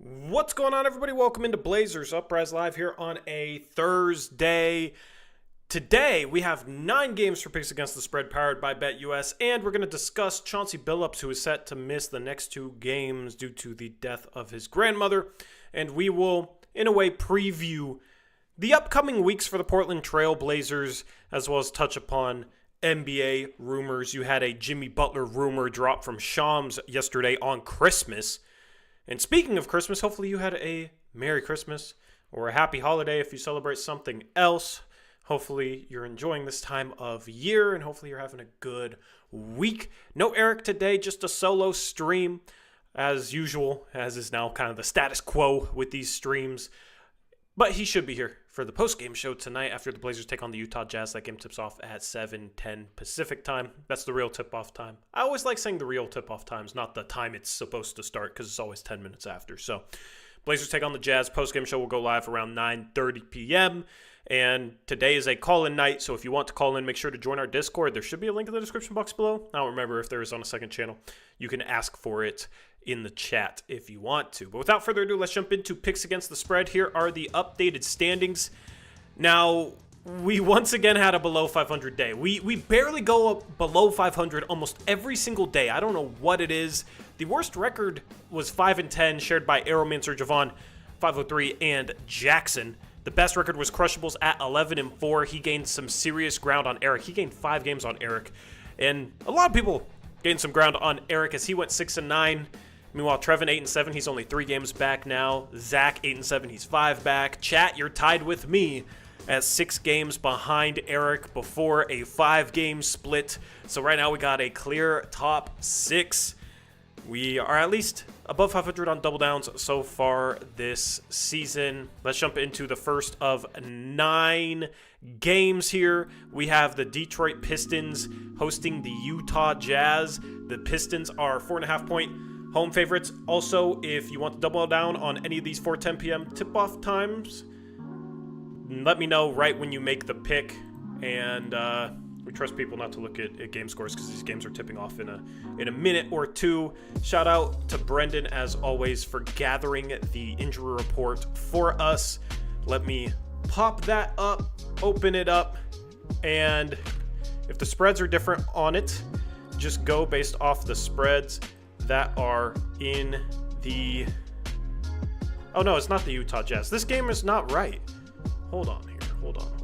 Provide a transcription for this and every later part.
What's going on, everybody? Welcome into Blazers Uprise Live here on a Thursday. Today, we have 9 games for picks against the spread powered by BetUS, and we're going to discuss Chauncey Billups, who is set to miss the next 2 games due to the death of his grandmother. And we will, in a way, preview the upcoming weeks for the Portland Trail Blazers, as well as touch upon NBA rumors. You had a Jimmy Butler rumor drop from Shams yesterday on Christmas. And speaking of Christmas, hopefully you had a Merry Christmas or a Happy Holiday if you celebrate something else. Hopefully you're enjoying this time of year, and hopefully you're having a good week. No Eric today, just a solo stream as usual, as is now kind of the status quo with these streams. But he should be here for the post-game show tonight after the Blazers take on the Utah Jazz. That game tips off at 7:10 Pacific time. That's the real tip-off time. I always like saying the real tip-off times, not the time it's supposed to start, because it's always 10 minutes after. So Blazers take on the Jazz. Post-game show will go live around 9:30 p.m. And today is a call-in night, so if you want to call in, make sure to join our Discord. There should be a link in the description box below. I don't remember if there is on a second channel. You can ask for it in the chat if you want to. But without further ado, let's jump into picks against the spread. Here are the updated standings. Now, we once again had a below 500 day. We barely go up below 500 almost every single day. I don't know what it is. The worst record was 5-10, shared by Aeromancer, Javon, 503, and Jackson. The best record was Crushables at 11-4. He gained some serious ground on Eric. He gained 5 games on Eric. And a lot of people gained some ground on Eric as he went 6-9. Meanwhile, Trevin 8-7, he's only 3 games back now. Zach 8-7, he's 5 back. Chat, you're tied with me at 6 games behind Eric before a 5-game split. So right now we got a clear top 6. We are at least above 500 on double downs so far this season. Let's jump into the first of 9 games here. We have the Detroit Pistons hosting the Utah Jazz. The Pistons are 4.5-point home favorites. Also, if you want to double down on any of these 4:10 p.m. tip-off times, let me know right when you make the pick. And we trust people not to look at game scores because these games are tipping off in a minute or two. Shout out to Brendan, as always, for gathering the injury report for us. Let me pop that up, open it up, and if the spreads are different on it, just go based off the spreads that are in the... Oh, no, it's not the Utah Jazz. This game is not right. Hold on here. Hold on.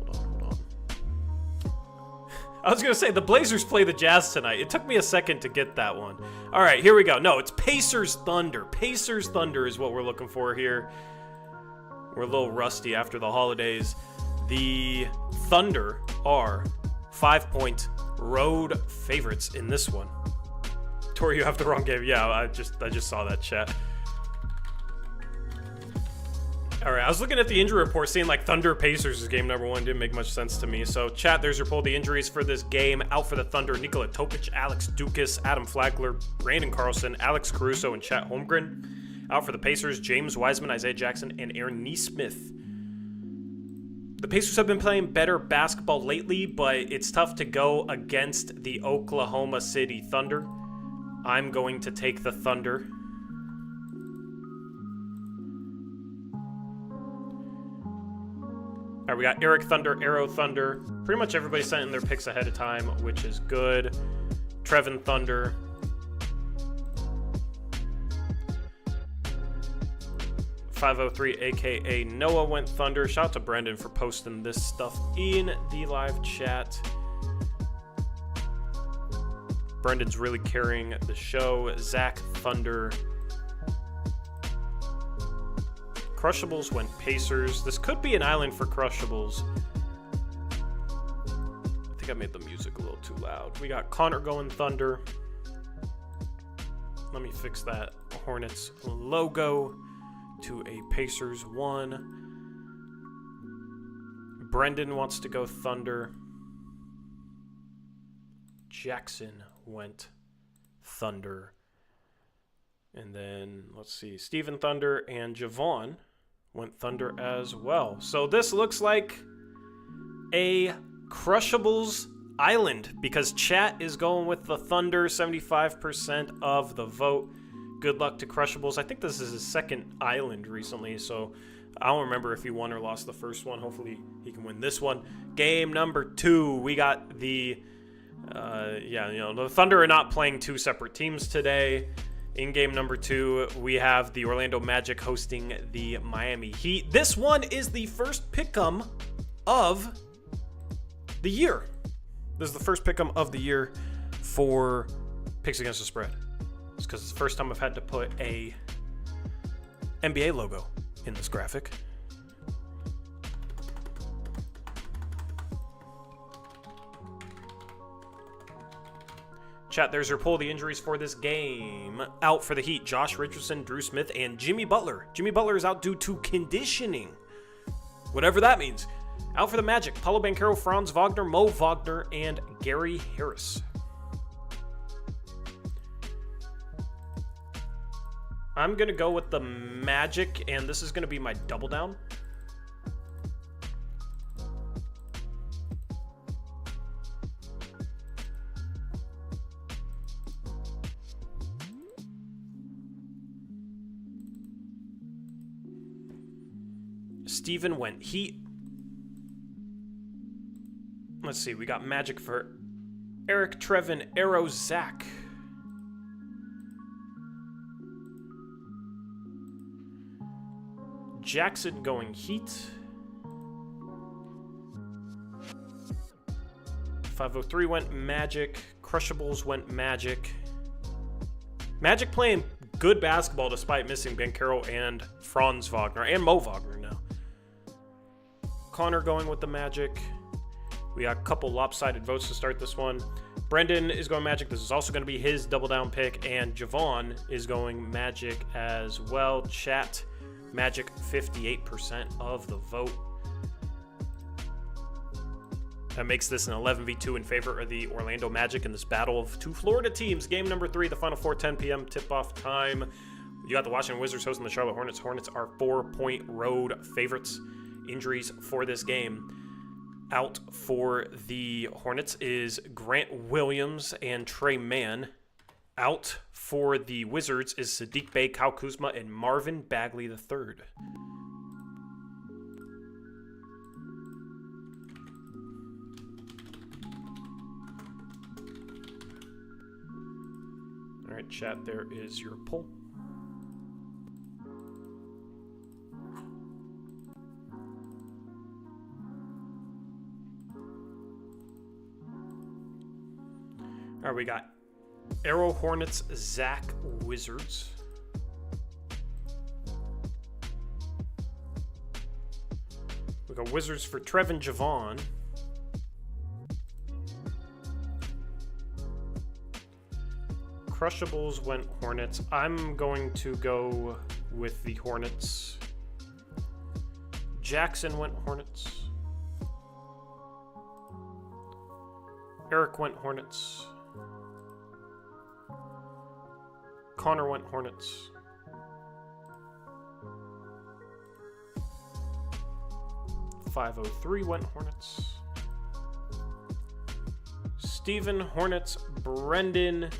I was going to say, the Blazers play the Jazz tonight. It took me a second to get that one. All right, here we go. No, it's Pacers Thunder. Pacers Thunder is what we're looking for here. We're a little rusty after the holidays. The Thunder are 5-point road favorites in this one. Tori, you have the wrong game. Yeah, I just saw that, chat. All right, I was looking at the injury report, seeing like Thunder Pacers is game number 1. Didn't make much sense to me. So, chat, there's your poll. The injuries for this game: out for the Thunder, Nikola Topic, Alex Dukas, Adam Flagler, Brandon Carlson, Alex Caruso, and Chet Holmgren. Out for the Pacers: James Wiseman, Isaiah Jackson, and Aaron Nesmith. The Pacers have been playing better basketball lately, but it's tough to go against the Oklahoma City Thunder. I'm going to take the Thunder. All right, we got Eric Thunder, Arrow Thunder. Pretty much everybody sent in their picks ahead of time, which is good. Trevin Thunder. .503, a.k.a. Noah, went Thunder. Shout out to Brendan for posting this stuff in the live chat. Brendan's really carrying the show. Zach Thunder. Crushables went Pacers. This could be an island for Crushables. I think I made the music a little too loud. We got Connor going Thunder. Let me fix that Hornets logo to a Pacers 1. Brendan wants to go Thunder. Jackson went Thunder. And then, let's see, Steven Thunder and Javon went Thunder as well. So this looks like a Crushables island because chat is going with the Thunder, 75% of the vote. Good luck to Crushables. I think this is his second island recently, so I don't remember if he won or lost the first one. Hopefully he can win this one. Game number 2, we got the the Thunder are not playing 2 separate teams today. In game number 2, we have the Orlando Magic hosting the Miami Heat. This one is the first pick'em of the year. This is the first pick'em of the year for picks against the spread. It's because it's the first time I've had to put a NBA logo in this graphic. Chat, there's your poll. The injuries for this game. Out for the Heat, Josh Richardson, Drew Smith, and Jimmy Butler. Jimmy Butler is out due to conditioning. Whatever that means. Out for the Magic, Paulo Banchero, Franz Wagner, Mo Wagner, and Gary Harris. I'm going to go with the Magic, and this is going to be my double down. Steven went Heat. Let's see, we got Magic for Eric, Trevin, Arrow, Zach. Jackson going Heat. 503 went Magic. Crushables went Magic. Magic playing good basketball despite missing Banchero and Franz Wagner and Mo Wagner now. Connor going with the Magic. We got a couple lopsided votes to start this one. Brendan is going Magic. This is also going to be his double down pick. And Javon is going Magic as well. Chat, Magic 58% of the vote. That makes this an 11v2 in favor of the Orlando Magic in this battle of 2 Florida teams. Game number 3, the Final Four, 10 p.m. tip-off time. You got the Washington Wizards hosting the Charlotte Hornets. Hornets are 4-point road favorites. Injuries for this game. Out for the Hornets is Grant Williams and Trey Mann. Out for the Wizards is Sadiq Bey, Kyle Kuzma, and Marvin Bagley III. All right, chat, there is your poll. All right, we got Arrow Hornets, Zach Wizards. We got Wizards for Trevin Javon. Crushables went Hornets. I'm going to go with the Hornets. Jackson went Hornets. Eric went Hornets. Connor went Hornets. .503 went Hornets. Steven Hornets. Brendan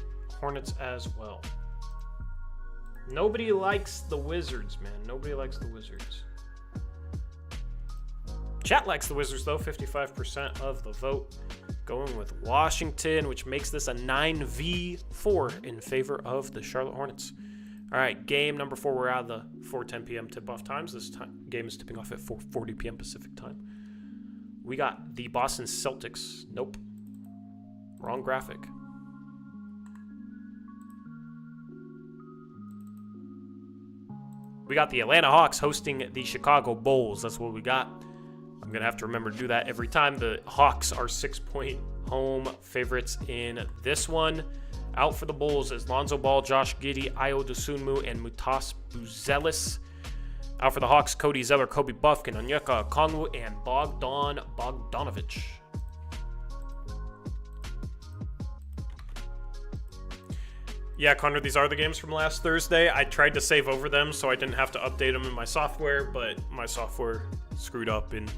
Hornets as well. Nobody likes the Wizards, man. Nobody likes the Wizards. Chat likes the Wizards, though. 55% of the vote. Going with Washington, which makes this a 9v4 in favor of the Charlotte Hornets. All right, game number 4. We're out of the 4:10 p.m. tip-off times. This game is tipping off at 4:40 p.m. Pacific time. We got the Boston Celtics. Nope. Wrong graphic. We got the Atlanta Hawks hosting the Chicago Bulls. That's what we got. I'm going to have to remember to do that every time. The Hawks are 6-point home favorites in this one. Out for the Bulls is Lonzo Ball, Josh Giddey, Ayo Dosunmu, and Mutas Buzelis. Out for the Hawks, Cody Zeller, Kobe Buffkin, Onyeka Okongwu, and Bogdan Bogdanovic. Yeah, Connor, these are the games from last Thursday. I tried to save over them so I didn't have to update them in my software, but my software screwed up and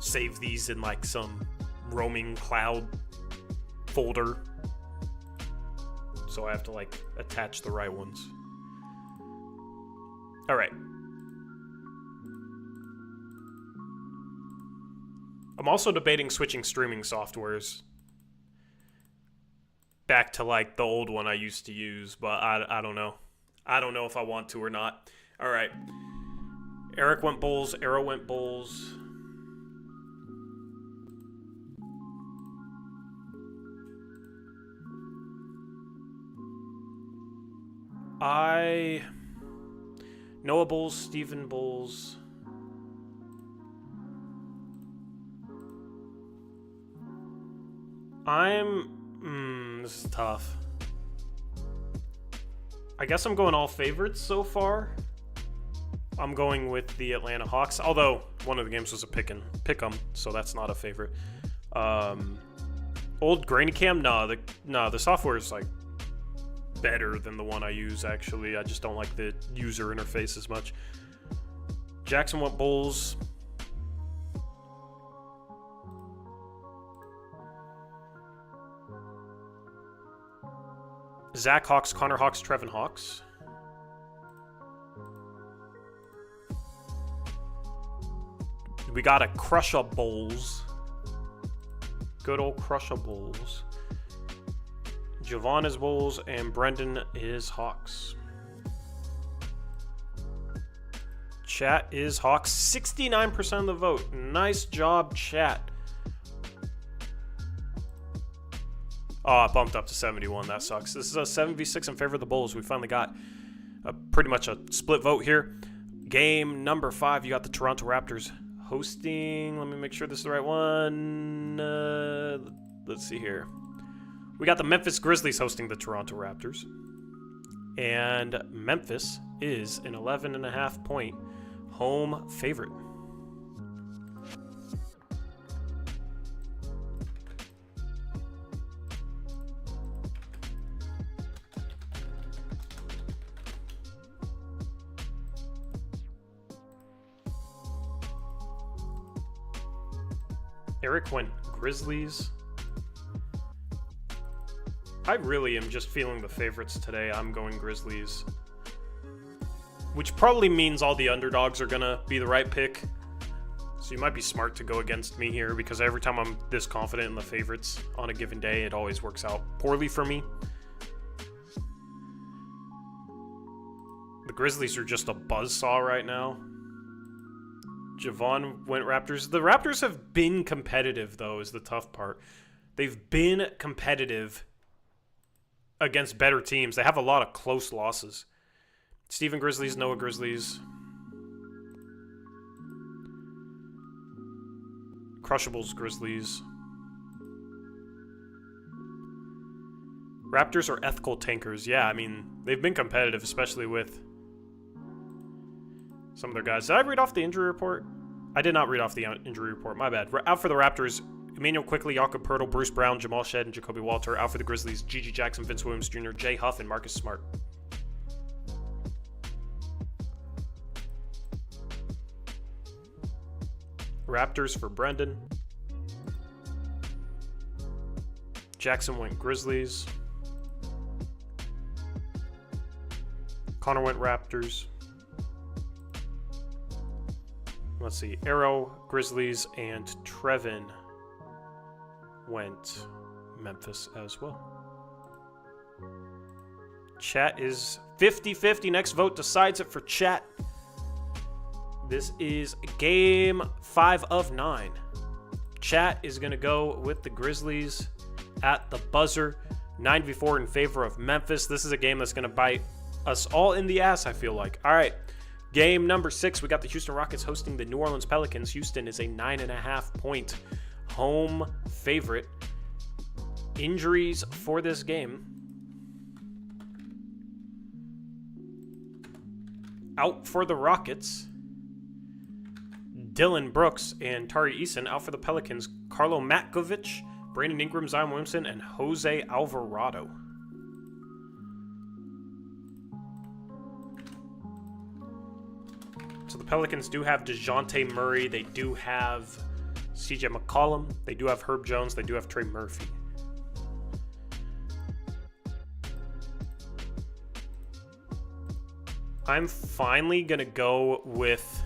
saved these in like some roaming cloud folder. So I have to like attach the right ones. All right. I'm also debating switching streaming softwares back to like the old one I used to use, but I don't know. I don't know if I want to or not. All right. Eric went Bulls. Arrow went Bulls. Noah Bulls, Steven Bulls. This is tough. I guess I'm going all favorites so far. I'm going with the Atlanta Hawks, although one of the games was a pick 'em, so that's not a favorite. Old grainy cam, the software is like better than the one I use. Actually, I just don't like the user interface as much. Jackson went Bulls. Zach Hawks, Connor Hawks, Trevin Hawks. We got a Crusher Bulls. Good old Crusher Bulls. Javon is Bulls, and Brendan is Hawks. Chat is Hawks. 69% of the vote. Nice job, chat. Oh, it bumped up to 71. That sucks. This is a 7v6 in favor of the Bulls. We finally got pretty much a split vote here. Game number 5. You got the Toronto Raptors hosting. Let me make sure this is the right one. Let's see here. We got the Memphis Grizzlies hosting the Toronto Raptors. And Memphis is an 11.5 point home favorite. Eric went Grizzlies. I really am just feeling the favorites today. I'm going Grizzlies. Which probably means all the underdogs are going to be the right pick. So you might be smart to go against me here, because every time I'm this confident in the favorites on a given day, it always works out poorly for me. The Grizzlies are just a buzzsaw right now. Javon went Raptors. The Raptors have been competitive, though, is the tough part. They've been competitive against better teams. They have a lot of close losses. Steven Grizzlies, Noah Grizzlies. Crushables Grizzlies. Raptors are ethical tankers. Yeah, I mean, they've been competitive, especially with some of their guys. Did I read off the injury report? I did not read off the injury report. My bad. Out for the Raptors, Emmanuel Quickley, Jakob Poeltl, Bruce Brown, Jamal Shead, and Jacoby Walter. Out for the Grizzlies, Gigi Jackson, Vince Williams Jr., Jay Huff, and Marcus Smart. Raptors for Brendan. Jackson went Grizzlies. Connor went Raptors. Let's see. Arrow, Grizzlies, and Trevin went Memphis as well. Chat is 50-50. Next vote decides it for chat. This is game 5 of 9. Chat is going to go with the Grizzlies at the buzzer. 9v4 in favor of Memphis. This is a game that's going to bite us all in the ass, I feel like. All right. Game number 6, we got the Houston Rockets hosting the New Orleans Pelicans. Houston is a 9.5 point home favorite. Injuries for this game. Out for the Rockets, Dylan Brooks and Tari Eason. Out for the Pelicans, Carlo Matkovic, Brandon Ingram, Zion Williamson, and Jose Alvarado. So the Pelicans do have DeJounte Murray. They do have CJ McCollum. They do have Herb Jones. They do have Trey Murphy. I'm finally going to go with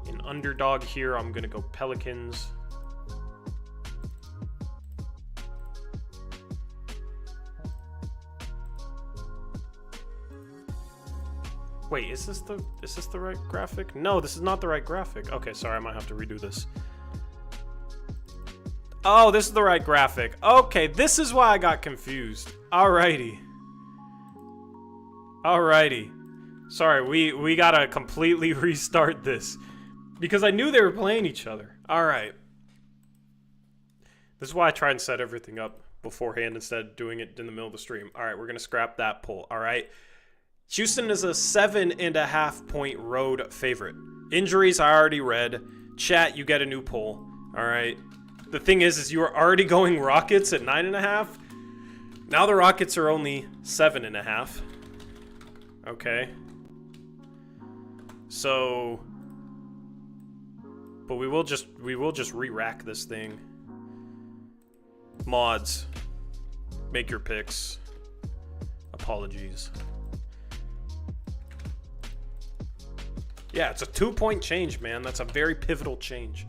an underdog here. I'm going to go Pelicans. Wait, is this the right graphic? No, this is not the right graphic. Okay, sorry, I might have to redo this. Oh, this is the right graphic. Okay, this is why I got confused. Alrighty. Alrighty. Sorry, we gotta completely restart this. Because I knew they were playing each other. Alright. This is why I try and set everything up beforehand instead of doing it in the middle of the stream. Alright, we're gonna scrap that poll. Alright. Houston is a 7.5 point road favorite. Injuries I already read. Chat, you get a new poll. Alright. The thing is you are already going Rockets at 9.5. Now the Rockets are only 7.5. Okay. So, but we will just re-rack this thing. Mods, make your picks. Apologies. Yeah, it's a 2-point change, man. That's a very pivotal change.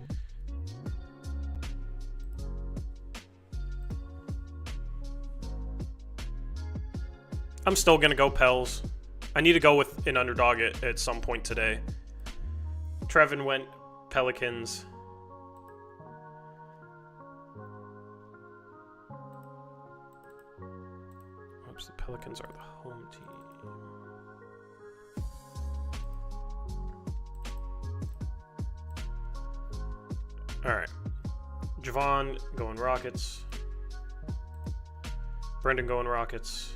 I'm still gonna go Pels. I need to go with an underdog at some point today. Trevin went Pelicans. Oops, the Pelicans are the home team. Alright. Javon going Rockets. Brendan going Rockets.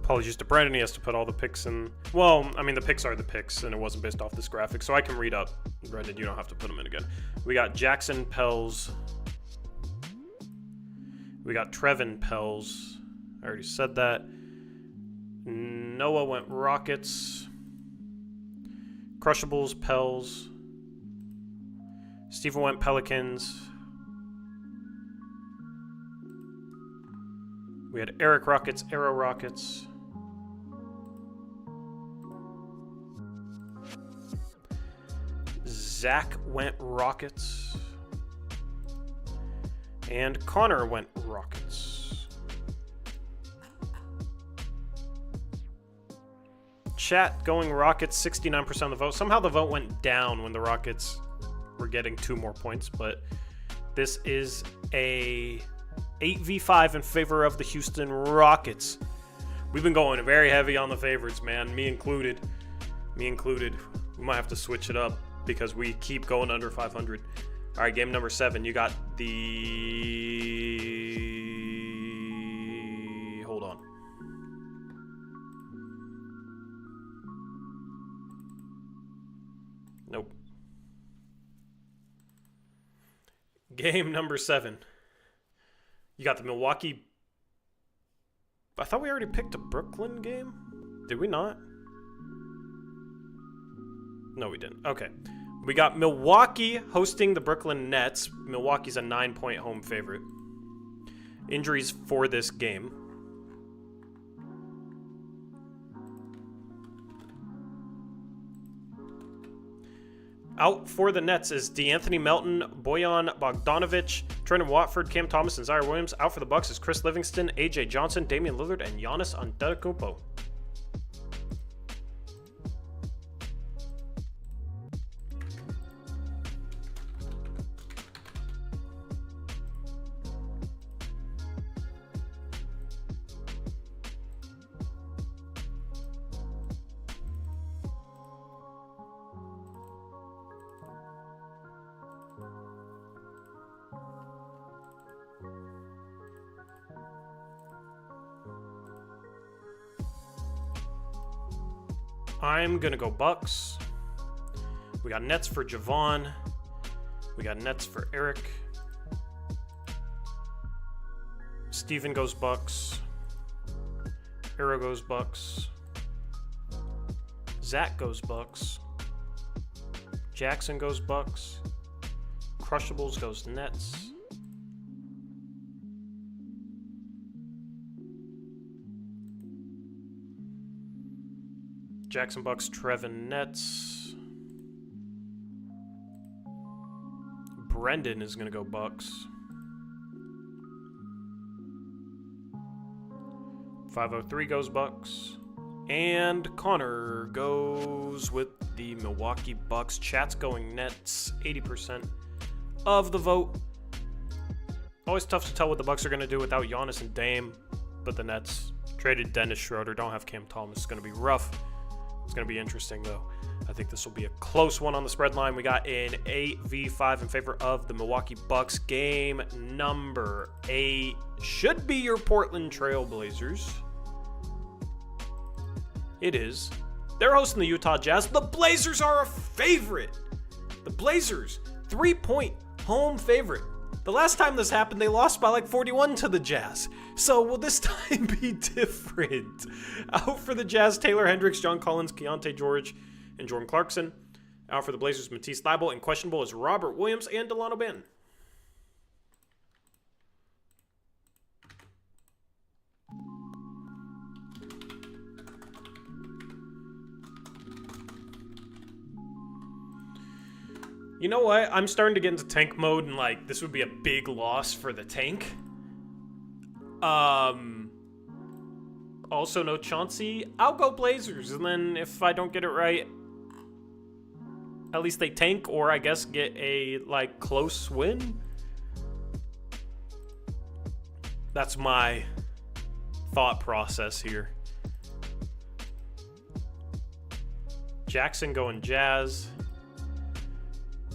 Apologies to Brendan, he has to put all the picks in. Well, I mean, the picks are the picks, and it wasn't based off this graphic, so I can read up. Brendan, you don't have to put them in again. We got Jackson Pels. We got Trevin Pels. I already said that. Noah went Rockets. Crushables, Pels. Steven went Pelicans. We had Eric Rockets, Arrow Rockets. Zach went Rockets. And Connor went Rockets. Chat going Rockets, 69% of the vote. Somehow the vote went down when the Rockets were getting 2 more points, but this is a 8v5 in favor of the Houston Rockets. We've been going very heavy on the favorites, man. Me included. Me included. We might have to switch it up because we keep going under 500. All right, game number 7. You got the... Hold on. Nope. Game number 7. You got the Milwaukee... I thought we already picked a Brooklyn game. Did we not? No, we didn't. Okay. We got Milwaukee hosting the Brooklyn Nets. Milwaukee's a 9-point home favorite. Injuries for this game. Out for the Nets is DeAnthony Melton, Bojan Bogdanovic, Trendon Watford, Cam Thomas, and Zaire Williams. Out for the Bucks is Chris Livingston, AJ Johnson, Damian Lillard, and Giannis Antetokounmpo. I'm gonna go Bucks. We got Nets for Javon. We got Nets for Eric. Steven goes Bucks. Arrow goes Bucks. Zach goes Bucks. Jackson goes Bucks. Crushables goes Nets. Jackson Bucks, Trevin Nets. Brendan is going to go Bucks. 503 goes Bucks. And Connor goes with the Milwaukee Bucks. Chat's going Nets, 80% of the vote. Always tough to tell what the Bucks are going to do without Giannis and Dame. But the Nets traded Dennis Schroeder, don't have Cam Thomas. It's going to be rough. It's going to be interesting, though. I think this will be a close one on the spread line. We got an 8v5 in favor of the Milwaukee Bucks. Game number 8 should be your Portland Trail Blazers. It is. They're hosting the Utah Jazz. The Blazers are a favorite. The Blazers, 3-point home favorite. The last time this happened, they lost by like 41 to the Jazz. So will this time be different? Out for the Jazz, Taylor Hendricks, John Collins, Keontae George, and Jordan Clarkson. Out for the Blazers, Matisse Thybulle, and questionable is Robert Williams and Delano Banton. You know what? I'm starting to get into tank mode, and like this would be a big loss for the tank. Also no Chauncey. I'll go Blazers, and then if I don't get it right, at least they tank, or I guess get a like close win. That's my thought process here. Jackson going Jazz.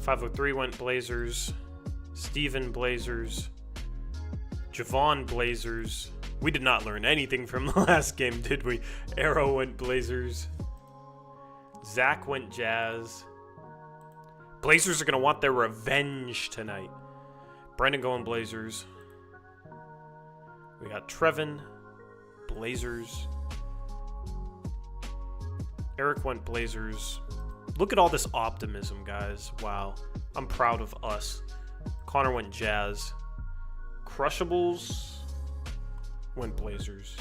503 went Blazers. Steven Blazers. Javon Blazers. We did not learn anything from the last game, did we? Arrow went Blazers. Zach went Jazz. Blazers are going to want their revenge tonight. Brendan going Blazers. We got Trevin. Blazers. Eric went Blazers. Look at all this optimism, guys. Wow. I'm proud of us. Connor went Jazz. Crushables went Blazers.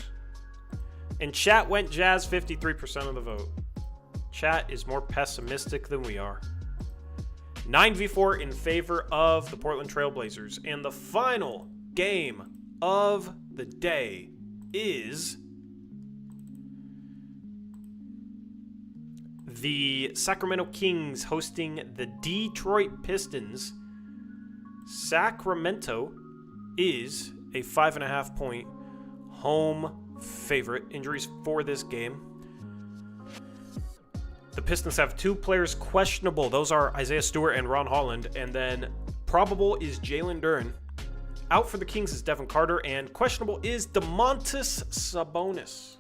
And chat went Jazz, 53% of the vote. Chat is more pessimistic than we are. 9v4 in favor of the Portland Trail Blazers. And the final game of the day is the Sacramento Kings hosting the Detroit Pistons. Sacramento is a 5.5-point home favorite. Injuries for this game. The Pistons have 2 players questionable. Those are Isaiah Stewart and Ron Holland. And then probable is Jalen Duren. Out for the Kings is Devin Carter. And questionable is Domantas Sabonis.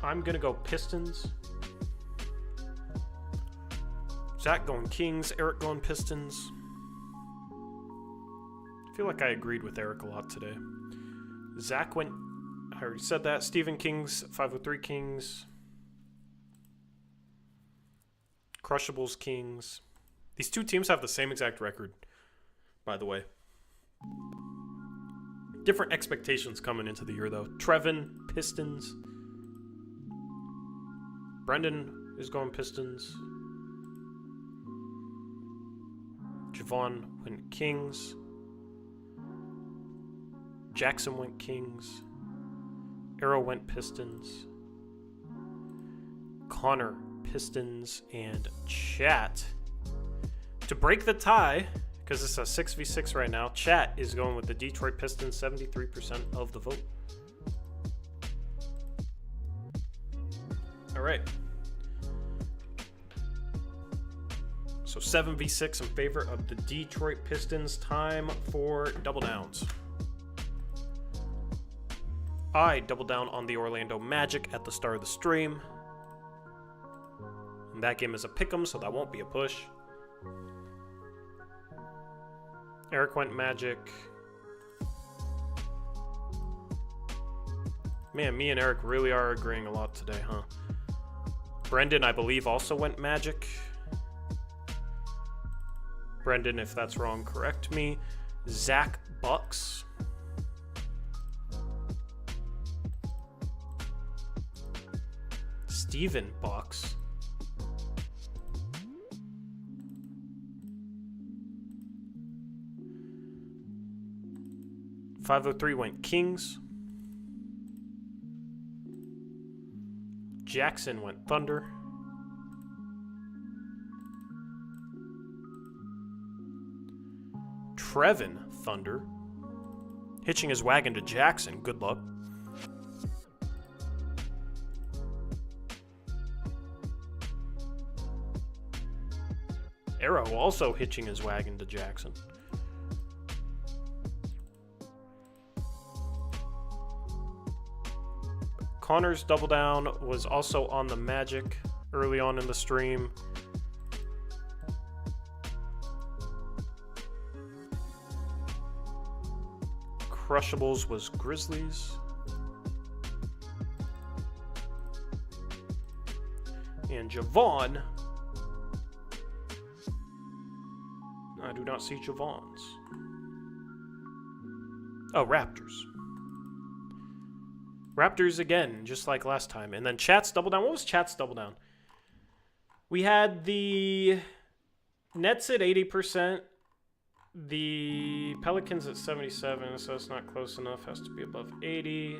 I'm going to go Pistons. Zach going Kings. Eric going Pistons. I feel like I agreed with Eric a lot today. Zach went... I already said that. Stephen Kings. 503 Kings. Crushables Kings. These two teams have the same exact record, by the way. Different expectations coming into the year, though. Trevin, Pistons. Brendan is going Pistons. Javon went Kings. Jackson went Kings. Arrow went Pistons. Connor, Pistons, and Chat. To break the tie, because it's a 6v6 right now, Chat is going with the Detroit Pistons, 73% of the vote. All right. So 7v6 in favor of the Detroit Pistons. Time for double downs. I double down on the Orlando Magic at the start of the stream. And that game is a pick'em, so that won't be a push. Eric went Magic. Man, me and Eric really are agreeing a lot today, huh? Brendan, I believe, also went Magic. Brendan, if that's wrong, correct me. Zach, Bucks. Steven, Bucks. .503 went Kings. Jackson went Thunder. Trevin, Thunder. Hitching his wagon to Jackson. Good luck. Arrow also hitching his wagon to Jackson. Connor's double down was also on the Magic early on in the stream. Crushables was Grizzlies. And Javon. I do not see Javon's. Oh, Raptors. Raptors again, just like last time. And then Chat's double down. What was Chat's double down? We had the Nets at 80%. The Pelicans at 77, so it's not close enough. Has to be above 80.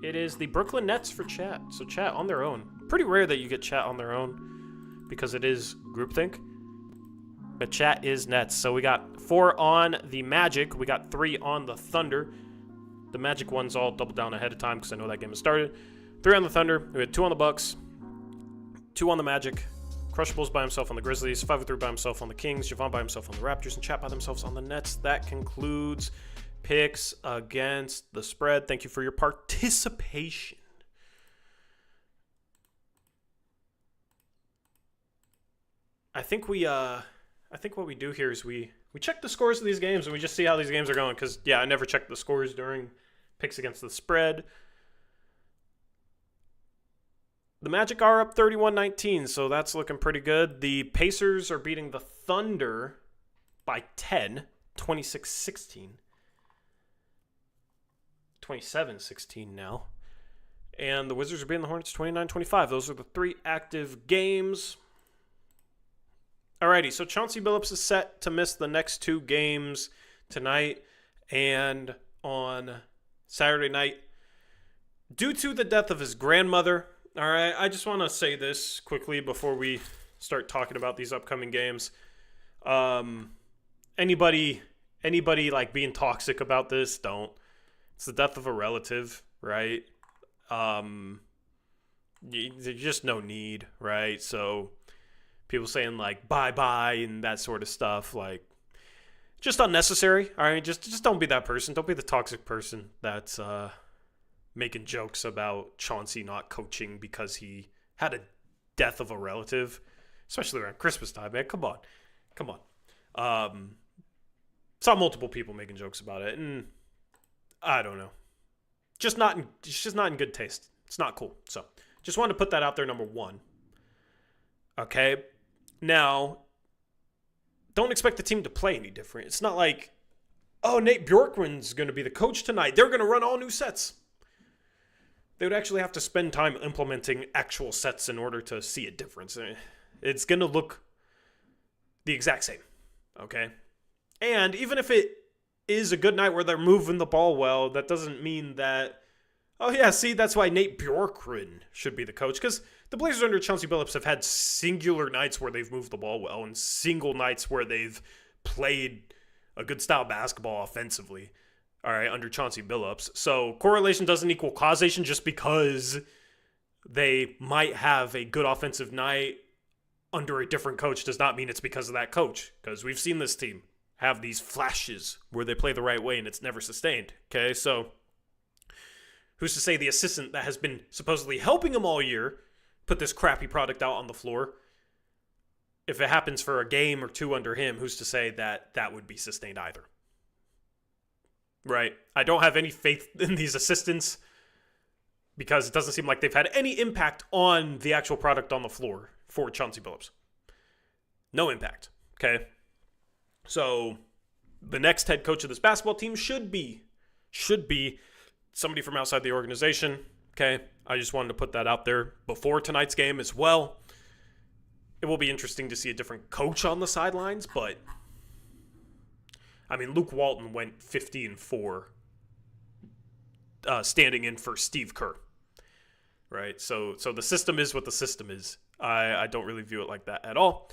It is the Brooklyn Nets for Chat. So Chat on their own. Pretty rare that you get Chat on their own because it is groupthink. But Chat is Nets. So we got 4 on the Magic. We got 3 on the Thunder. The Magic one's all doubled down ahead of time because I know that game has started. 3 on the Thunder. We had 2 on the Bucks. 2 on the Magic. Crushables by himself on the Grizzlies. 503 by himself on the Kings. Javon by himself on the Raptors. And Chat by themselves on the Nets. That concludes picks against the spread. Thank you for your participation. I think what we do here is we check the scores of these games and we just see how these games are going. Because, yeah, I never checked the scores during picks against the spread. The Magic are up 31-19, so that's looking pretty good. The Pacers are beating the Thunder by 10, 26-16. 27-16 now. And the Wizards are beating the Hornets 29-25. Those are the 3 active games. Alrighty, so Chauncey Billups is set to miss the next 2 games tonight and on Saturday night due to the death of his grandmother. All right, I just want to say this quickly before we start talking about these upcoming games. Anybody like being toxic about this, don't. It's the death of a relative, right? There's just no need, right? So people saying like bye-bye and that sort of stuff, like just unnecessary. All right, just don't be that person. Don't be the toxic person that's making jokes about Chauncey not coaching because he had a death of a relative, especially around Christmas time, man. Come on. Saw multiple people making jokes about it, and I don't know. It's just not in good taste. It's not cool. So just wanted to put that out there, number 1. Okay. Now, don't expect the team to play any different. It's not like, oh, Nate Bjorkman's going to be the coach tonight. They're going to run all new sets. They would actually have to spend time implementing actual sets in order to see a difference. It's going to look the exact same, okay? And even if it is a good night where they're moving the ball well, that doesn't mean that, oh yeah, see, that's why Nate Bjorkman should be the coach. Because the Blazers under Chauncey Billups have had singular nights where they've moved the ball well and single nights where they've played a good style basketball offensively. All right, under Chauncey Billups. So correlation doesn't equal causation. Just because they might have a good offensive night under a different coach does not mean it's because of that coach. Because we've seen this team have these flashes where they play the right way and it's never sustained. Okay, so who's to say the assistant that has been supposedly helping him all year put this crappy product out on the floor? If it happens for a game or 2 under him, who's to say that that would be sustained either? Right. I don't have any faith in these assistants. because it doesn't seem like they've had any impact on the actual product on the floor for Chauncey Billups. No impact, okay? So the next head coach of this basketball team should be somebody from outside the organization, okay? I just wanted to put that out there before tonight's game as well. It will be interesting to see a different coach on the sidelines, but I mean, Luke Walton went 50-4 standing in for Steve Kerr, right? So the system is what the system is. I don't really view it like that at all.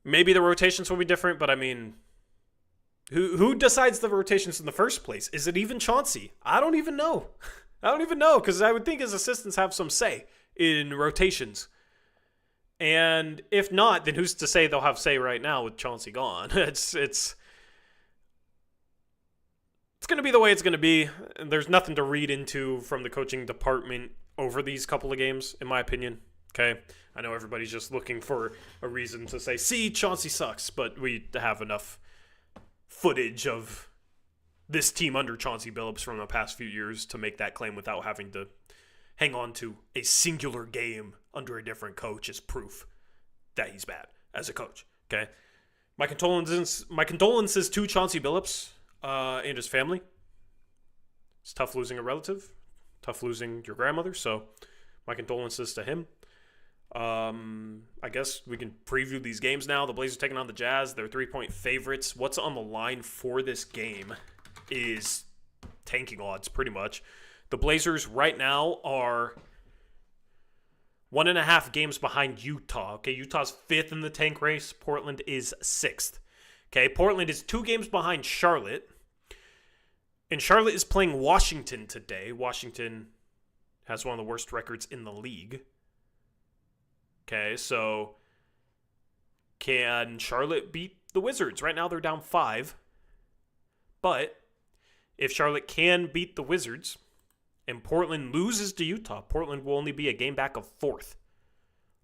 Maybe the rotations will be different, but I mean, who decides the rotations in the first place? Is it even Chauncey? I don't even know. Because I would think his assistants have some say in rotations. And if not, then who's to say they'll have say right now with Chauncey gone? It's going to be the way it's going to be. There's nothing to read into from the coaching department over these couple of games, in my opinion. Okay? I know everybody's just looking for a reason to say, see, Chauncey sucks, but we have enough footage of this team under Chauncey Billups from the past few years to make that claim without having to hang on to a singular game under a different coach as proof that he's bad as a coach. Okay, my condolences to Chauncey Billups and his family. It's tough losing a relative, tough losing your grandmother. So my condolences to him. I guess we can preview these games now. The Blazers taking on the Jazz. They're 3-point favorites. What's on the line for this game is tanking odds, pretty much. The Blazers right now are 1.5 games behind Utah. Okay, Utah's 5th in the tank race. Portland is 6th. Okay, Portland is 2 games behind Charlotte. And Charlotte is playing Washington today. Washington has one of the worst records in the league. Okay, so can Charlotte beat the Wizards? Right now they're down 5. But if Charlotte can beat the Wizards and Portland loses to Utah, Portland will only be a game back of 4th.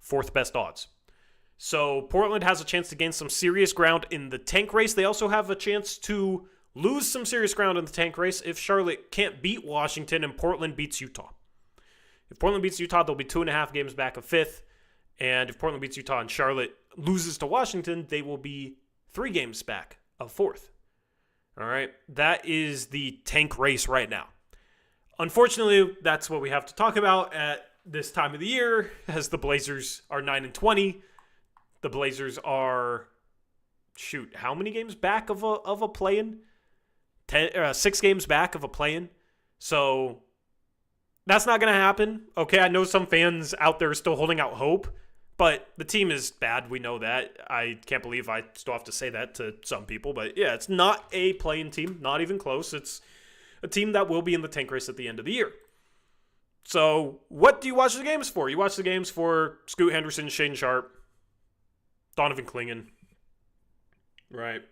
4th best odds. So Portland has a chance to gain some serious ground in the tank race. They also have a chance to lose some serious ground in the tank race if Charlotte can't beat Washington and Portland beats Utah. If Portland beats Utah, they'll be 2.5 games back of 5th. And if Portland beats Utah and Charlotte loses to Washington, they will be 3 games back of 4th. All right, that is the tank race right now. Unfortunately, that's what we have to talk about at this time of the year, as the Blazers are 9-20. The Blazers are, how many games back of a play-in? 6 games back of a play-in. So that's not going to happen. Okay, I know some fans out there are still holding out hope, but the team is bad. We know that. I can't believe I still have to say that to some people. But yeah, it's not a play-in team. Not even close. It's a team that will be in the tank race at the end of the year. So what do you watch the games for? You watch the games for Scoot Henderson, Shaedon Sharpe, Donovan Clingan. Right.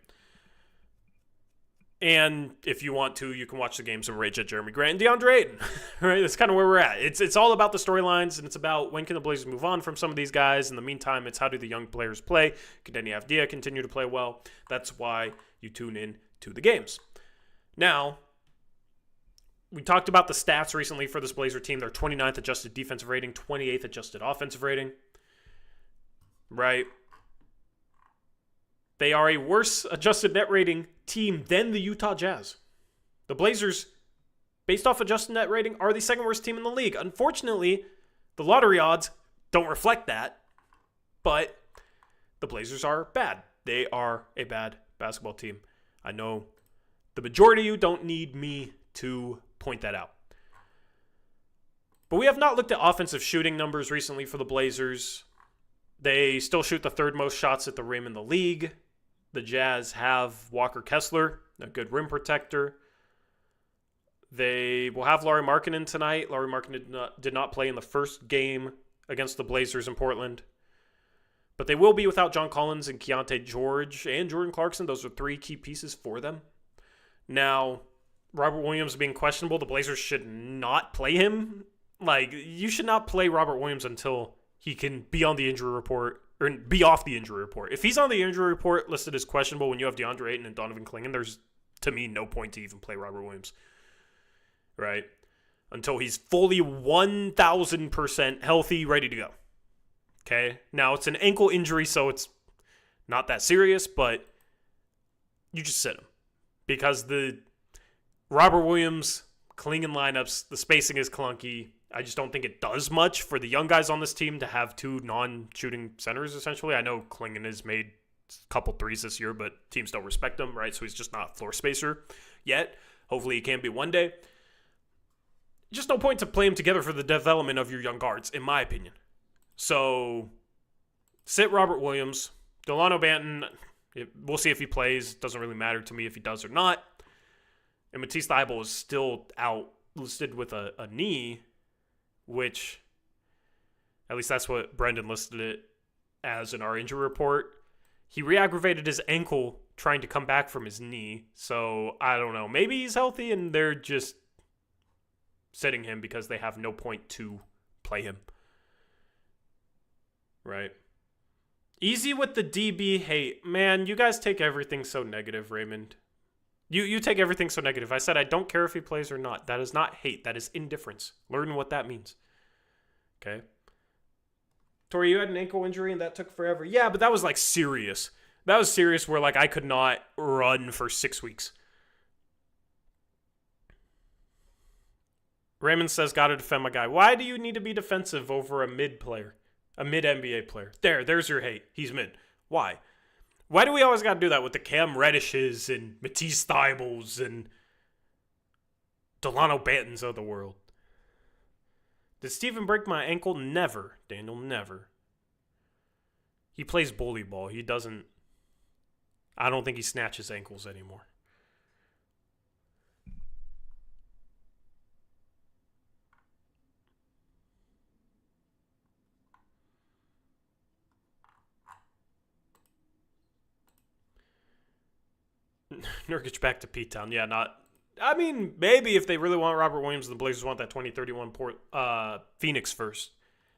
And if you want to, you can watch the games and rage at Jeremy Grant and DeAndre Ayton. Right? That's kind of where we're at. It's all about the storylines, and it's about when can the Blazers move on from some of these guys. In the meantime, it's how do the young players play? Can Deni Avdija continue to play well? That's why you tune in to the games. Now, we talked about the stats recently for this Blazer team. They're 29th adjusted defensive rating, 28th adjusted offensive rating. Right? They are a worse adjusted net rating team than the Utah Jazz. The Blazers, based off adjusted net rating, are the second worst team in the league. Unfortunately, the lottery odds don't reflect that, but the Blazers are bad. They are a bad basketball team. I know the majority of you don't need me to point that out. But we have not looked at offensive shooting numbers recently for the Blazers. They still shoot the 3rd most shots at the rim in the league. The Jazz have Walker Kessler, a good rim protector. They will have Lauri Markkanen tonight. Lauri Markkanen did not play in the first game against the Blazers in Portland. But they will be without John Collins and Keontae George and Jordan Clarkson. Those are 3 key pieces for them. Now, Robert Williams being questionable, the Blazers should not play him. You should not play Robert Williams until he can be on the injury report or be off the injury report. If he's on the injury report listed as questionable when you have DeAndre Ayton and Donovan Clingan, there's, to me, no point to even play Robert Williams. Right? until he's fully 1,000% healthy, ready to go. Okay? Now, it's an ankle injury, so it's not that serious, but you just sit him. Because the Robert Williams, Klingon lineups, the spacing is clunky. I just don't think it does much for the young guys on this team to have two non-shooting centers, essentially. I know Klingon has made a couple threes this year, but teams don't respect him, right? So he's just not a floor spacer yet. Hopefully he can be one day. Just no point to play him together for the development of your young guards, in my opinion. So, sit Robert Williams. Delano Banton, we'll see if he plays. Doesn't really matter to me if he does or not. And Matisse Thybulle is still out, listed with a knee, which, at least that's what Brendan listed it as in our injury report. He re-aggravated his ankle trying to come back from his knee. So, I don't know. Maybe he's healthy and they're just sitting him because they have no point to play him. Right? Easy with the DB hate. Man, you guys take everything so negative, Raymond. You take everything so negative. I said I don't care if he plays or not. That is not hate. That is indifference. Learn what that means. Okay? Tori, you had an ankle injury and that took forever. Yeah, but that was like serious. That was serious where like I could not run for 6 weeks. Raymond says, gotta defend my guy. Why do you need to be defensive over a mid player? A mid-NBA player. There's your hate. He's mid. Why? Why do we always got to do that with the Cam Reddishes and Matisse Thybulles and Delano Bantons of the world? Did Steven break my ankle? Never, Daniel, never. He plays bully ball. He doesn't... I don't think he snatches ankles anymore. Nurkic back to P-Town. Yeah, not... I mean, maybe if they really want Robert Williams, the Blazers want that 2031 Phoenix first.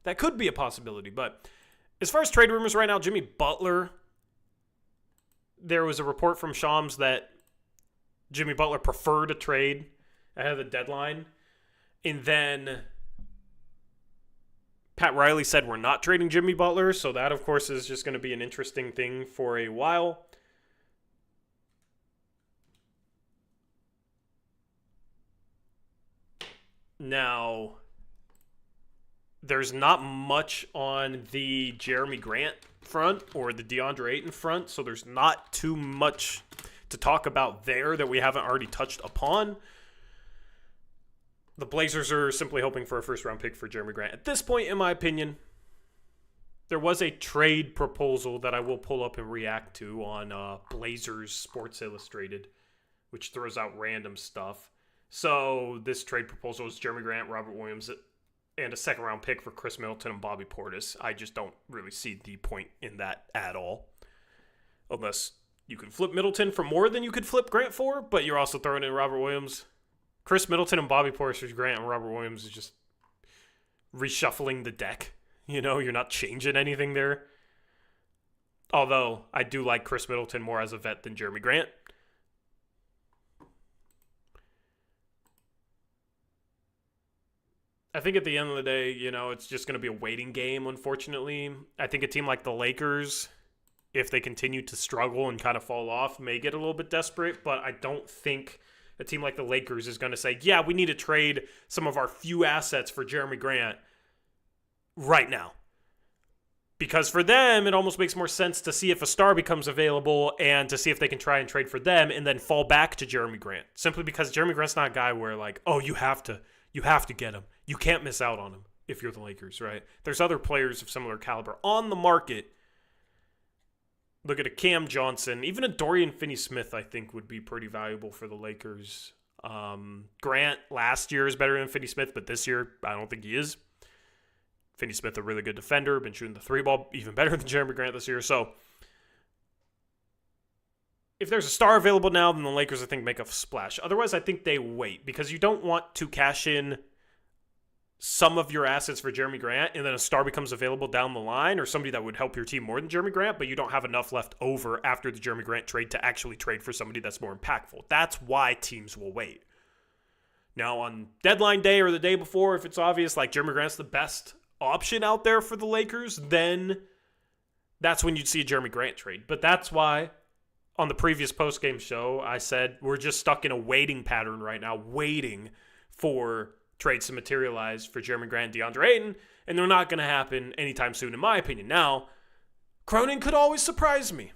That could be a possibility. But as far as trade rumors right now, Jimmy Butler, there was a report from Shams that Jimmy Butler preferred a trade ahead of the deadline. And then Pat Riley said we're not trading Jimmy Butler. So that, of course, is just going to be an interesting thing for a while. Now, there's not much on the Jeremy Grant front or the DeAndre Ayton front, so there's not too much to talk about there that we haven't already touched upon. The Blazers are simply hoping for a first-round pick for Jeremy Grant. At this point, in my opinion, there was a trade proposal that I will pull up and react to on Blazers Sports Illustrated, which throws out random stuff. So this trade proposal is Jeremy Grant, Robert Williams, and a second-round pick for Chris Middleton and Bobby Portis. I just don't really see the point in that at all. Unless you can flip Middleton for more than you could flip Grant for, but you're also throwing in Robert Williams. Chris Middleton and Bobby Portis for Grant and Robert Williams is just reshuffling the deck. You know, you're not changing anything there. Although, I do like Chris Middleton more as a vet than Jeremy Grant. I think at the end of the day, you know, it's just going to be a waiting game, unfortunately. I think a team like the Lakers, if they continue to struggle and kind of fall off, may get a little bit desperate, but I don't think a team like the Lakers is going to say, yeah, we need to trade some of our few assets for Jeremy Grant right now. Because for them, it almost makes more sense to see if a star becomes available and to see if they can try and trade for them and then fall back to Jeremy Grant. Simply because Jeremy Grant's not a guy where like, oh, you have to get him. You can't miss out on him if you're the Lakers, right? There's other players of similar caliber on the market. Look at a Cam Johnson. Even a Dorian Finney-Smith, I think, would be pretty valuable for the Lakers. Grant last year is better than Finney-Smith, but this year, I don't think he is. Finney-Smith, a really good defender, been shooting the three ball even better than Jeremy Grant this year. So, if there's a star available now, then the Lakers, I think, make a splash. Otherwise, I think they wait because you don't want to cash in some of your assets for Jeremy Grant and then a star becomes available down the line or somebody that would help your team more than Jeremy Grant, but you don't have enough left over after the Jeremy Grant trade to actually trade for somebody that's more impactful. That's why teams will wait. Now, on deadline day or the day before, if it's obvious like Jeremy Grant's the best option out there for the Lakers, then that's when you'd see a Jeremy Grant trade. But that's why on the previous postgame show, I said we're just stuck in a waiting pattern right now, waiting for trades to materialize for Jeremy Grant and DeAndre Ayton, and they're not going to happen anytime soon, in my opinion. Now, Cronin could always surprise me.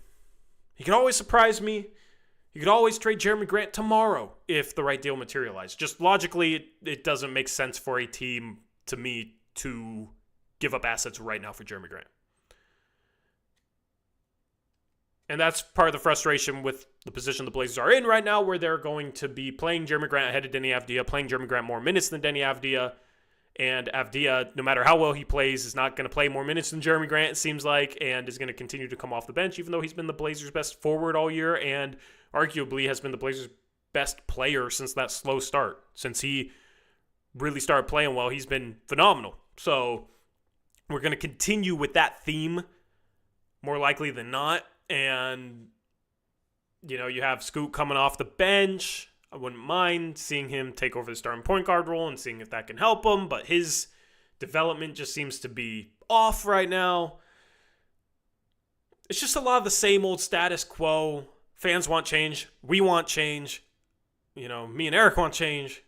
He could always surprise me. You could always trade Jeremy Grant tomorrow if the right deal materialized. Just logically, it doesn't make sense for a team, to me, to give up assets right now for Jeremy Grant. And that's part of the frustration with the position the Blazers are in right now, where they're going to be playing Jeremy Grant ahead of Denny Avdia, playing Jeremy Grant more minutes than Denny Avdia. And Avdia, no matter how well he plays, is not going to play more minutes than Jeremy Grant, it seems like, and is going to continue to come off the bench, even though he's been the Blazers' best forward all year and arguably has been the Blazers' best player since that slow start. Since he really started playing well, he's been phenomenal. So we're going to continue with that theme more likely than not. And, you know, you have Scoot coming off the bench. I wouldn't mind seeing him take over the starting point guard role and seeing if that can help him. But his development just seems to be off right now. It's just a lot of the same old status quo. Fans want change. We want change. You know, me and Eric want change.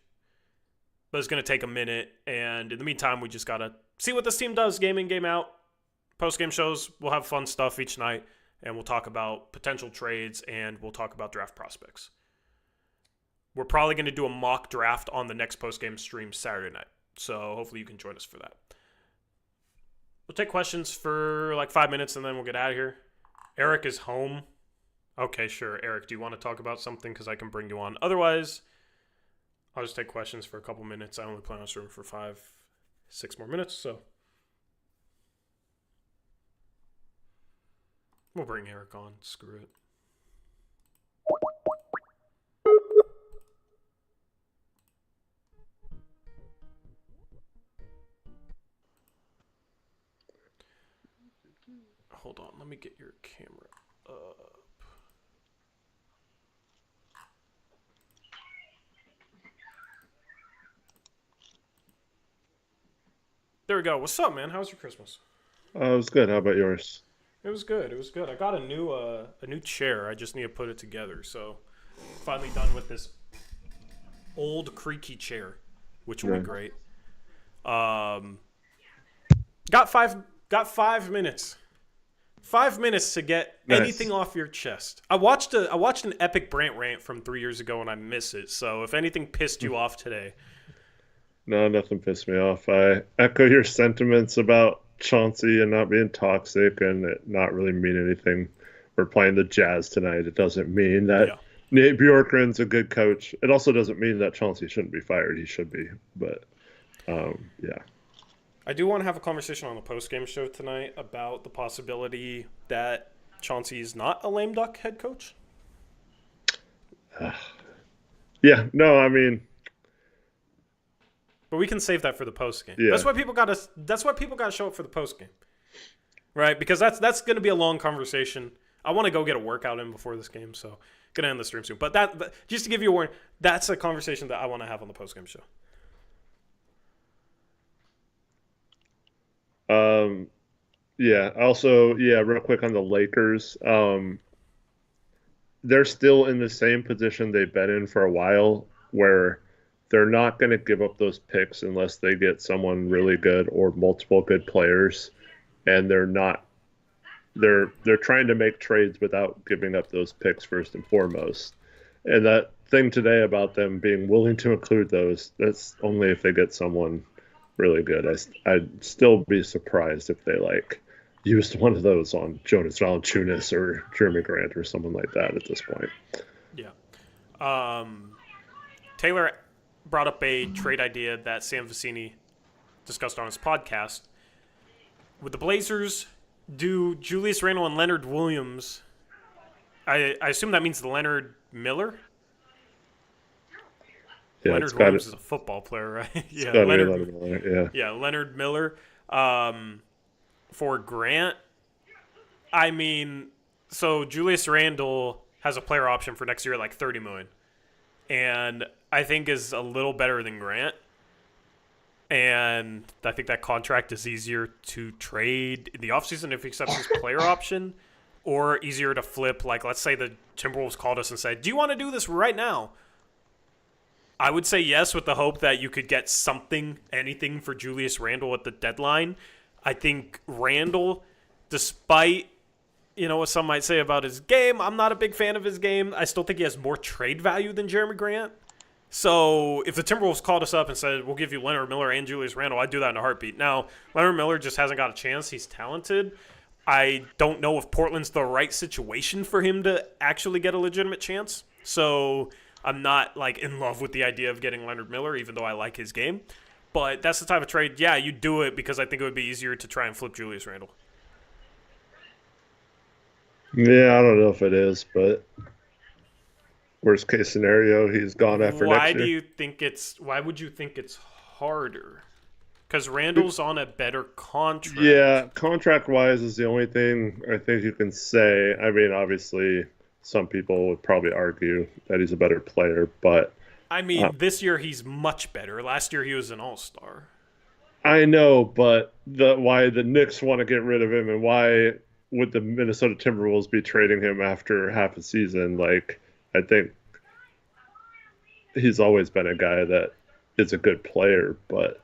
But it's going to take a minute. And in the meantime, we just got to see what this team does game in, game out. Post-game shows, we'll have fun stuff each night. And we'll talk about potential trades, and we'll talk about draft prospects. We're probably going to do a mock draft on the next post-game stream Saturday night. So hopefully you can join us for that. We'll take questions for like 5 minutes, and then we'll get out of here. Eric is home. Okay, sure. Eric, do you want to talk about something? Because I can bring you on. Otherwise, I'll just take questions for a couple minutes. I only plan on streaming for 5-6 more minutes, so we'll bring Eric on. Screw it. Hold on. Let me get your camera up. There we go. What's up, man? How was your Christmas? It was good. How about yours? It was good. It was good. I got a new chair. I just need to put it together. So, finally done with this old creaky chair, which will be great. Got 5 minutes. 5 minutes to get anything off your chest. I watched an epic Brant rant from 3 years ago and I miss it. So if anything pissed you off today. No, nothing pissed me off. I echo your sentiments about Chauncey and not being toxic and it not really mean anything. We're playing the Jazz tonight. It doesn't mean that Nate Bjorkgren's a good coach. It also doesn't mean that Chauncey shouldn't be fired. He should be. But, yeah. I do want to have a conversation on the post-game show tonight about the possibility that Chauncey is not a lame duck head coach. Yeah, no, I mean, but we can save that for the post-game. Yeah. That's why people got to show up for the post-game. Right? Because that's going to be a long conversation. I want to go get a workout in before this game, so going to end the stream soon. But that just to give you a warning, that's a conversation that I want to have on the post-game show. Yeah. Also, real quick on the Lakers. They're still in the same position they've been in for a while, where they're not going to give up those picks unless they get someone really good or multiple good players, and they're trying to make trades without giving up those picks first and foremost. And that thing today about them being willing to include those, that's only if they get someone really good. I'd still be surprised if they used one of those on Jonas Valanciunas or Jeremy Grant or someone like that at this point. Yeah. Taylor brought up a trade idea that Sam Vecini discussed on his podcast. Would the Blazers do Julius Randle and Leonard Williams? I assume that means the Leonard Miller? Yeah, Leonard Williams is a football player, right? Yeah, Leonard Miller, yeah, Leonard Miller. For Grant, I mean, so Julius Randle has a player option for next year at like $30 million. And I think, is a little better than Grant. And I think that contract is easier to trade in the offseason if he accepts his player option, or easier to flip. Like, let's say the Timberwolves called us and said, do you want to do this right now? I would say yes, with the hope that you could get something, anything for Julius Randle at the deadline. I think Randle, despite, what some might say about his game, I'm not a big fan of his game. I still think he has more trade value than Jeremy Grant. So if the Timberwolves called us up and said, we'll give you Leonard Miller and Julius Randle, I'd do that in a heartbeat. Now, Leonard Miller just hasn't got a chance. He's talented. I don't know if Portland's the right situation for him to actually get a legitimate chance. So I'm not, in love with the idea of getting Leonard Miller, even though I like his game. But that's the type of trade, yeah, you do it because I think it would be easier to try and flip Julius Randle. Yeah, I don't know if it is, but worst case scenario, he's gone after next year. Why would you think it's harder? Because Randall's on a better contract. Yeah, contract-wise is the only thing I think you can say. I mean, obviously, some people would probably argue that he's a better player, but... this year he's much better. Last year he was an all-star. I know, but why the Knicks want to get rid of him and why would the Minnesota Timberwolves be trading him after half a season? I think he's always been a guy that is a good player, but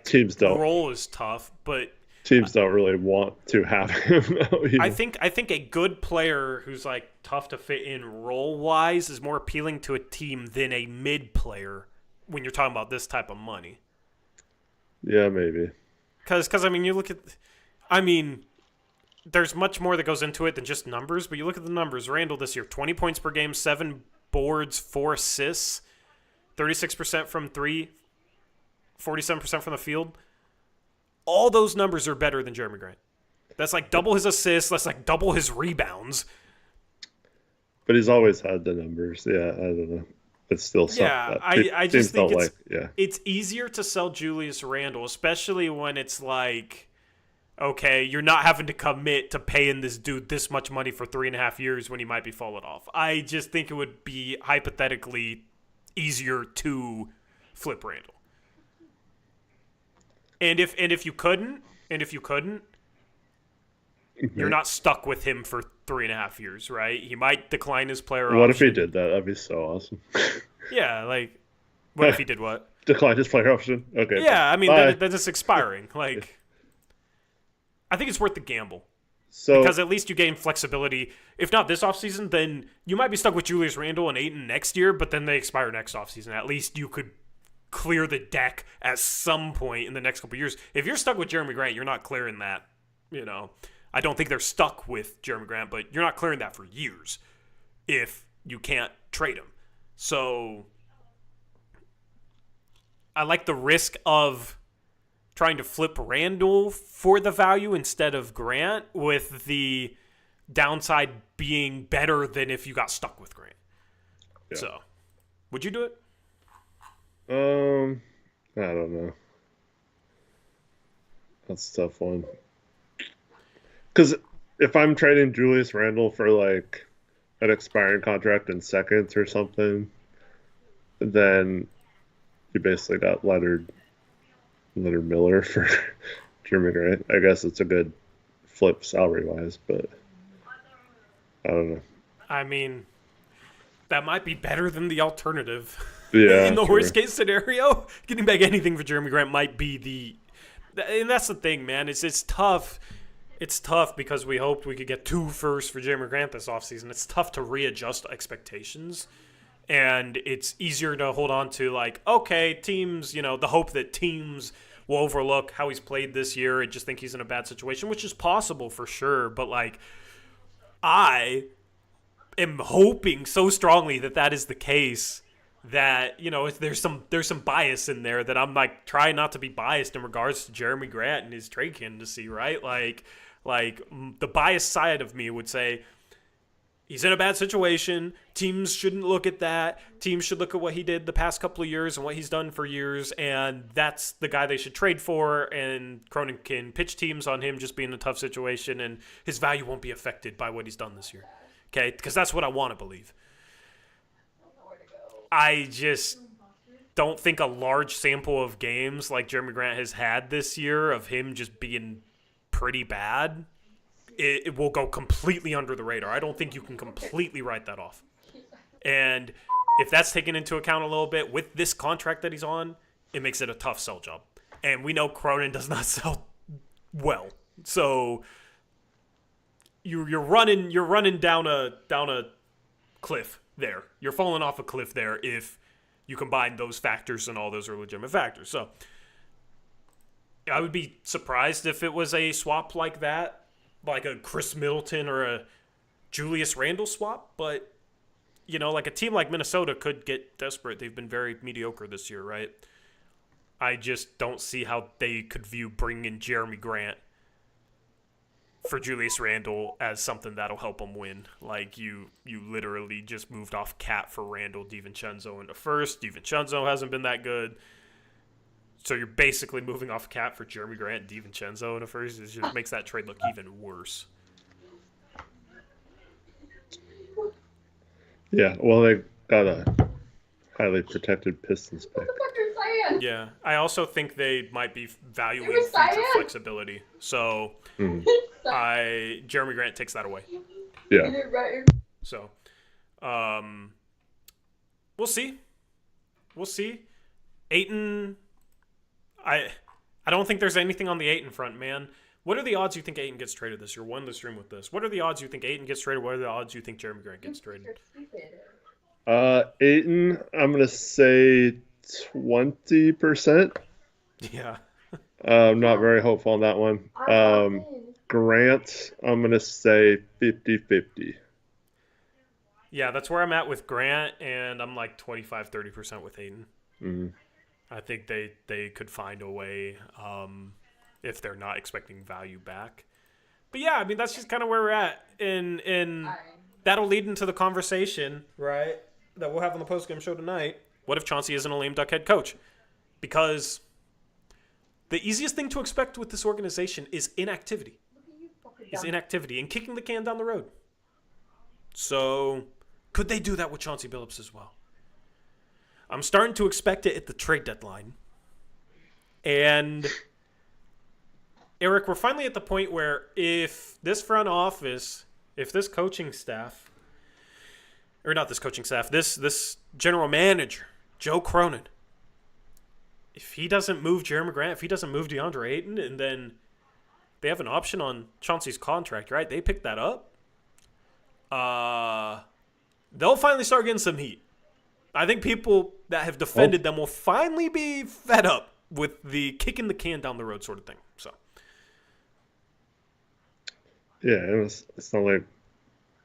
teams don't. The role is tough, but teams don't really want to have him. I think a good player who's tough to fit in role wise is more appealing to a team than a mid player when you're talking about this type of money. Yeah, maybe. Because you look at, there's much more that goes into it than just numbers, but you look at the numbers. Randall this year, 20 points per game, 7 boards, 4 assists, 36% from 3, 47% from the field. All those numbers are better than Jeremy Grant. That's double his assists. That's double his rebounds. But he's always had the numbers. Yeah, I don't know. It's still something. Yeah, I just think it's easier to sell Julius Randle, especially when it's okay, you're not having to commit to paying this dude this much money for 3.5 years when he might be falling off. I just think it would be hypothetically easier to flip Randle. And if you couldn't, you're not stuck with him for 3.5 years, right? He might decline his player option. What if he did that? That'd be so awesome. Yeah, what if he did what? Decline his player option? Okay. Yeah, that's just expiring. I think it's worth the gamble. Because at least you gain flexibility. If not this offseason, then you might be stuck with Julius Randle and Ayton next year, but then they expire next offseason. At least you could clear the deck at some point in the next couple of years. If you're stuck with Jeremy Grant, you're not clearing that. I don't think they're stuck with Jeremy Grant, but you're not clearing that for years if you can't trade him. So I like the risk of trying to flip Randle for the value instead of Grant, with the downside being better than if you got stuck with Grant. Yeah. So, would you do it? I don't know. That's a tough one. Because if I'm trading Julius Randle for an expiring contract in seconds or something, then you basically got Leonard Miller for Jeremy Grant. I guess it's a good flip salary-wise, but I don't know. That might be better than the alternative. Yeah, in the worst-case scenario, getting back anything for Jeremy Grant might be and that's the thing, man. It's tough. It's tough because we hoped we could get 2 firsts for Jeremy Grant this offseason. It's tough to readjust expectations. And it's easier to hold on to okay, teams, the hope that teams will overlook how he's played this year and just think he's in a bad situation, which is possible for sure. But I am hoping so strongly that is the case, that there's some bias in there, that I'm trying not to be biased in regards to Jeremy Grant and his trade candidacy, right? The biased side of me would say he's in a bad situation. Teams shouldn't look at that. Teams should look at what he did the past couple of years and what he's done for years, and that's the guy they should trade for. And Cronin can pitch teams on him just being in a tough situation, and his value won't be affected by what he's done this year. Okay, because that's what I want to believe. I just don't think a large sample of games like Jeremy Grant has had this year of him just being pretty bad, it will go completely under the radar. I don't think you can completely write that off. And if that's taken into account a little bit with this contract that he's on, it makes it a tough sell job. And we know Cronin does not sell well. So you're running down a cliff there. You're falling off a cliff there if you combine those factors, and all those are legitimate factors. So I would be surprised if it was a swap like that, like a Chris Middleton or a Julius Randle swap. But, like a team like Minnesota could get desperate. They've been very mediocre this year, right? I just don't see how they could view bringing in Jeremy Grant for Julius Randle as something that'll help them win. Like, you literally just moved off Cat for Randle, DiVincenzo into first. DiVincenzo hasn't been that good. So you're basically moving off Cat for Jeremy Grant, DiVincenzo into first. It just makes that trade look even worse. Yeah, well, they got a highly protected Pistons pick. Yeah, I also think they might be valuing future flexibility. So Jeremy Grant takes that away. Yeah. So we'll see. Ayton, I don't think there's anything on the Ayton front, man. What are the odds you think Ayton gets traded this year? Won the stream with this. What are the odds you think Ayton gets traded? What are the odds you think Jeremy Grant gets traded? Ayton, I'm gonna say 20%. Yeah. I'm not very hopeful on that one. Grant, I'm gonna say 50-50. Yeah, that's where I'm at with Grant, and I'm like 25-30% with Ayton. Mm-hmm. I think they could find a way if they're not expecting value back. But yeah, I mean, that's just kind of where we're at. And that'll lead into the conversation, right, that we'll have on the postgame show tonight. What if Chauncey isn't a lame duck head coach? Because the easiest thing to expect with this organization is inactivity. And kicking the can down the road. So could they do that with Chauncey Billups as well? I'm starting to expect it at the trade deadline. And Eric, we're finally at the point where if this front office, if this coaching staff, or not this coaching staff, this general manager, Joe Cronin, if he doesn't move Jeremy Grant, if he doesn't move DeAndre Ayton, and then they have an option on Chauncey's contract, right? They pick that up. They'll finally start getting some heat. I think people that have defended them will finally be fed up with the kicking the can down the road sort of thing. So, yeah, it's not like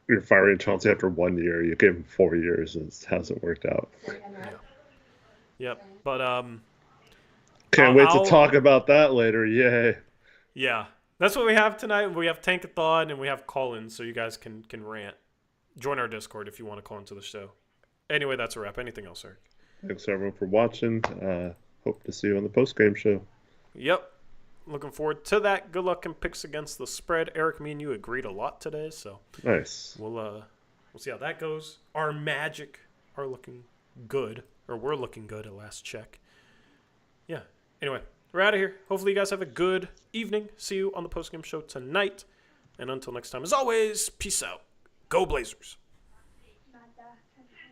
you're firing Chauncey after 1 year. You gave him 4 years, and it hasn't worked out. Yeah. Yep. But can't wait to talk about that later. Yay. Yeah, that's what we have tonight. We have Tankathon and we have call-ins, so you guys can rant. Join our Discord if you want to call into the show. Anyway, that's a wrap. Anything else, Eric? Thanks, everyone, for watching. Hope to see you on the post-game show. Yep. Looking forward to that. Good luck in picks against the spread. Eric, me and you agreed a lot today, so nice. We'll see how that goes. Our Magic are looking good, or we're looking good at last check. Yeah. Anyway, we're out of here. Hopefully you guys have a good evening. See you on the post-game show tonight. And until next time, as always, peace out. Go Blazers.